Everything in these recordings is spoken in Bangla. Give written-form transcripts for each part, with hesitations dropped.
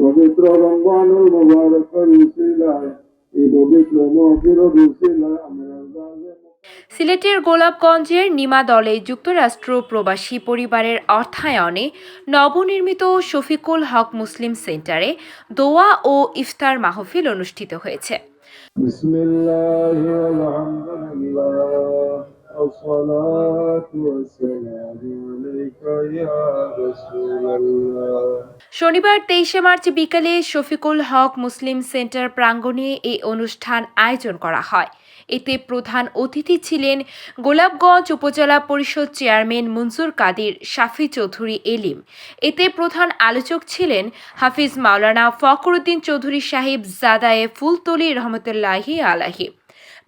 পবিত্র রমজানুল মুবারকের উসিলায় এই পবিত্র মাহফিলের উসিলায় আমরা সিলেটের গোলাপগঞ্জের নিমা দলে যুক্তরাষ্ট্র প্রবাসী পরিবারের অর্থায়নে নবনির্মিত শফিকুল হক মুসলিম সেন্টারে দোয়া ও ইফতার মাহফিল অনুষ্ঠিত হয়েছে। বিসমিল্লাহি আলহামদুলিল্লাহ আসসালাতু ওয়াসসালামু আলাইকা ইয়া রাসূলুল্লাহ। শনিবার 23 মার্চ বিকালে শফিকুল হক মুসলিম সেন্টার প্রাঙ্গণে এই অনুষ্ঠান আয়োজন করা হয়। এতে প্রধান অতিথি ছিলেন গোলাপগঞ্জ উপজেলা পরিষদ চেয়ারম্যান মনজুর কাদির শাফি চৌধুরী এলিম। এতে প্রধান আলোচক ছিলেন হাফিজ মাওলানা ফখরুদ্দিন চৌধুরী সাহেব জাদায়ে ফুলতলি রহমতুল্লাহি আলাইহি।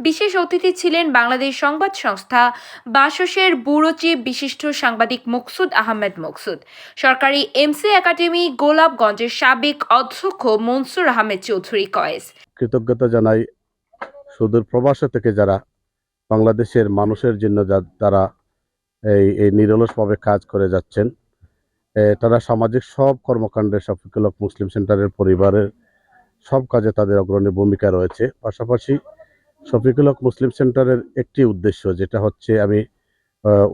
বিশেষ অতিথি ছিলেন বাংলাদেশ সংবাদ সংস্থা বাসসের ব্যুরো চিফ বিশিষ্ট সাংবাদিক মকসুদ আহমদ মকসুদ, সরকারি এমসি একাডেমি গোলাপগঞ্জের সাবেক অধ্যক্ষ মনসুর আহমেদ চৌধুরী কয়েস। কৃতজ্ঞতা জানাই সুদূর প্রবাসে থেকে যারা বাংলাদেশের মানুষের জন্য তারা এই নিরলসভাবে কাজ করে যাচ্ছেন। তারা সামাজিক সব কর্মকাণ্ডে শফিকুল হক মুসলিম সেন্টারের পরিবারের সব কাজে তাদের অগ্রণী ভূমিকা রয়েছে। পাশাপাশি শফিকুল হক মুসলিম সেন্টারের একটি উদ্দেশ্য, যেটা হচ্ছে আমি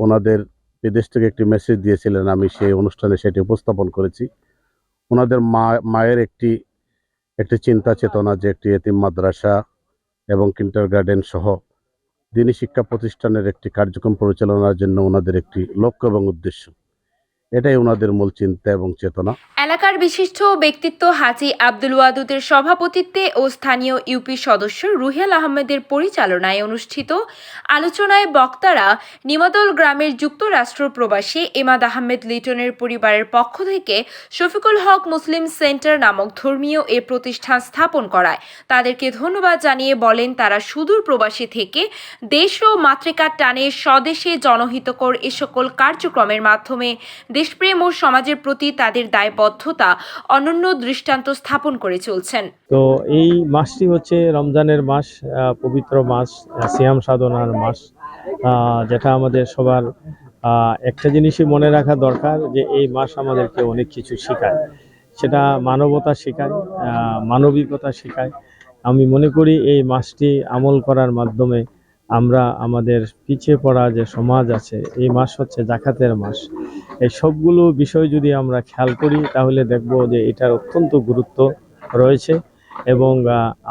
ওনাদের বিদেশ থেকে একটি মেসেজ দিয়েছিলেন, আমি সেই অনুষ্ঠানে সেটি উপস্থাপন করেছি। ওনাদের মায়ের একটি চিন্তা চেতনা যে একটি এতিম মাদ্রাসা এবং কিন্ডারগার্টেন সহ দিনী শিক্ষা প্রতিষ্ঠানের একটি কার্যক্রম পরিচালনার জন্য ওনাদের একটি লক্ষ্য এবং উদ্দেশ্য, এটাই ওনাদের মূল চিন্তা এবং চেতনা। এলাকার বিশিষ্ট ব্যক্তিত্ব হাজী আব্দুল ওয়াদুদের সভাপতিত্বে ও স্থানীয় ইউপি সদস্য রুহেল আহমেদের পরিচালনায় অনুষ্ঠিত আলোচনায় বক্তারা নিমাদল গ্রামের যুক্তরাষ্ট্র প্রবাসী এমাদ আহমেদ লিটনের পরিবারের পক্ষ থেকে শফিকুল হক মুসলিম সেন্টার নামক ধর্মীয় এ প্রতিষ্ঠান স্থাপন করায় তাদেরকে ধন্যবাদ জানিয়ে বলেন, তারা সুদূর প্রবাসী থেকে দেশ ও মাতৃকার টানে স্বদেশে জনহিতকর এ সকল কার্যক্রমের মাধ্যমে দেশপ্রেম ও সমাজের প্রতি তাদের দায়বদ্ধতা অনন্য দৃষ্টান্ত স্থাপন করে চলছেন। তো এই মাসটি হচ্ছে রমজানের মাস, পবিত্র মাস, সিয়াম সাধনার মাস, যেটা আমাদের সবার একটা জিনিসই মনে রাখা দরকার যে এই মাস আমাদেরকে অনেক কিছু শেখায়। সেটা মানবতা শেখায়, মানবিকতা শেখায়। আমি মনে করি এই মাসটি আমল করার মাধ্যমে আমরা আমাদের পিছিয়ে পড়া যে সমাজ আছে, এই মাস হচ্ছে জাকাতের মাস। এই সবগুলো বিষয় যদি আমরা খেয়াল করি তাহলে দেখব যে এটার অত্যন্ত গুরুত্ব রয়েছে এবং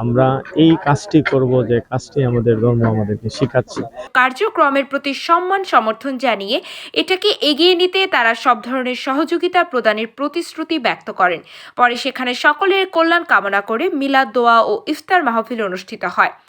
আমরা এই কাজটি করব যে কাজটি আমাদের ধর্ম আমাদেরকে শেখাচ্ছে। কার্যক্রমের প্রতি সম্মান সমর্থন জানিয়ে এটাকে এগিয়ে নিতে তারা সব ধরনের সহযোগিতা প্রদানের প্রতিশ্রুতি ব্যক্ত করেন। পরে সেখানে সকলের কল্যাণ কামনা করে মিলাদ, দোয়া ও ইফতার মাহফিল অনুষ্ঠিত হয়।